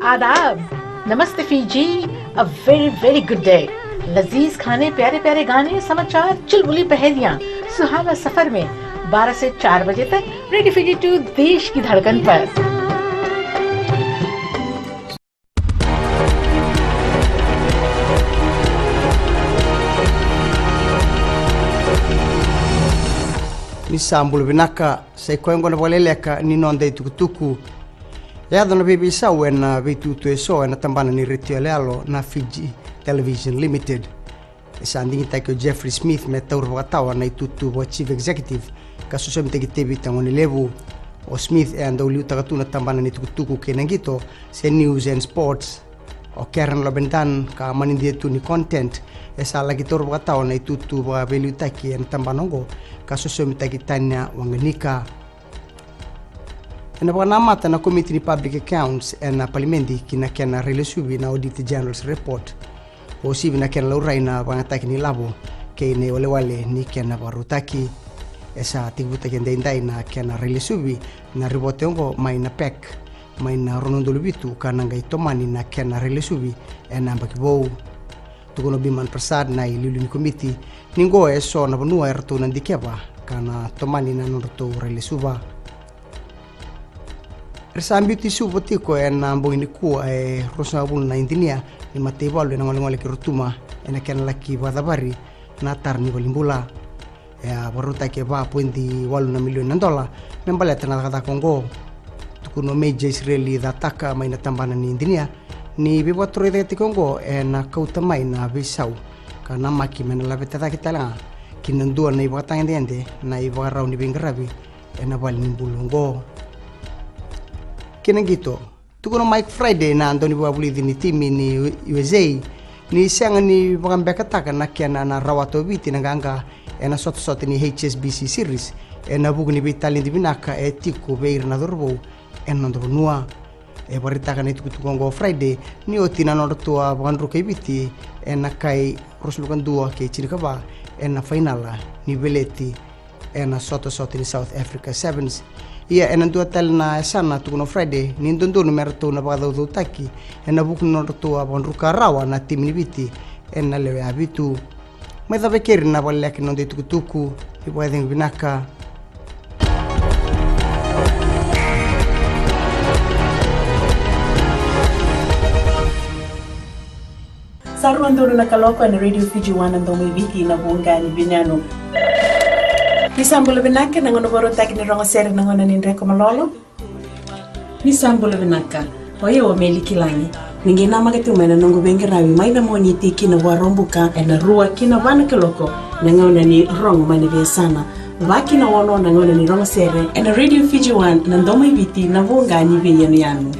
आदाब, नमस्ते Fiji, a very good day. लजीज खाने, प्यारे प्यारे गाने, समाचार, चुलबुली पहेलियां, सुहाना सफर में 12 से 4 बजे तक रेडियो फीजी 2 देश की धड़कन पर। Ni sambul binaka sai kwengo na waleleka ni nonde tukutuku ya dona bibi sawe na vitutu eso na tambana ni rituale alo na Fiji Television Limited isandingi taiko Jeffrey Smith me taur watawa na itutu wa chief executive kaso so mitegi tebi tangoni levu o Smith and o liu tagatu na tambana ni tukutuku kenangito se news and sports o Karen Lobendan ka manindi tu ni content esa lagi tor watawa na itutu wa velu taki en tambanongo kaso so mitegi tanya wanganika ena bwana mata na committee ni public accounts na parliamenti kina kena releasubi na audit general's report o sibi na kena lauraina wangataki ni labo ke ne wale ni kena barutaki esa tibuta kendai na kena releasubi na ribote ngo mai na pek mai na ronondo lubitu kana ngai tomani na kena releasubi ena bakibo tukono biman prasad na ilulu committee ningo eso na bonua erto na dikeba kana tomani na norto releasuba Resambi tisu botiko na mbongini ku rosa bul na indinia ni matebal na ngolengole ki rutuma ena ken laki badabari na tarni bolimbula ya baruta ke ba pundi walu na milion na dola membale tana kata Kongo tukuno meje Israeli da taka mai na tambana ni indinia ni bibotro de Kongo na kauta mai na bisau kana maki mena la betata kitala kinandua na ibata ndende na ibara ni bingarabi ena bal ni bulungo kinangito tukono Mike Friday na andoni babuli ni timi ni USA ni sanga ni bagambeka taka na kiana na rawato biti na ganga ena sot ni HSBC series ena bugni bitali di binaka tiku beir na dorbo ena ndonua barita kana tukongo Friday ni otina norto bagandro kai biti ena kai roslukan dua ke chirikaba ena finala ni beleti ena sot ni South Africa Sevens ia ena dua tal na sana tukono Friday ni ndondo numerto na bagado taki ena bukno norto abonruka rawa na tim ni biti ena lewe abitu meda bekeri na balle ki non de tukutuku ipueden binaka Saruandoro na kaloko na Radio Fiji 1 ndo mwibiki na buungani binyano Nisambula binaka na ngono boro taki ni rongo sere na ngona ni ndreko malolo Nisambula binaka oye wa meli kilangi ningina magati umena nungu bengi rawi maina moni tiki na warombuka na rua kina vana kaloko na ngona ni rongo mani vya sana Vaki na wono na ngona ni rongo sere na Radio Fiji 1 na ndo mwibiki na buungani binyano yanu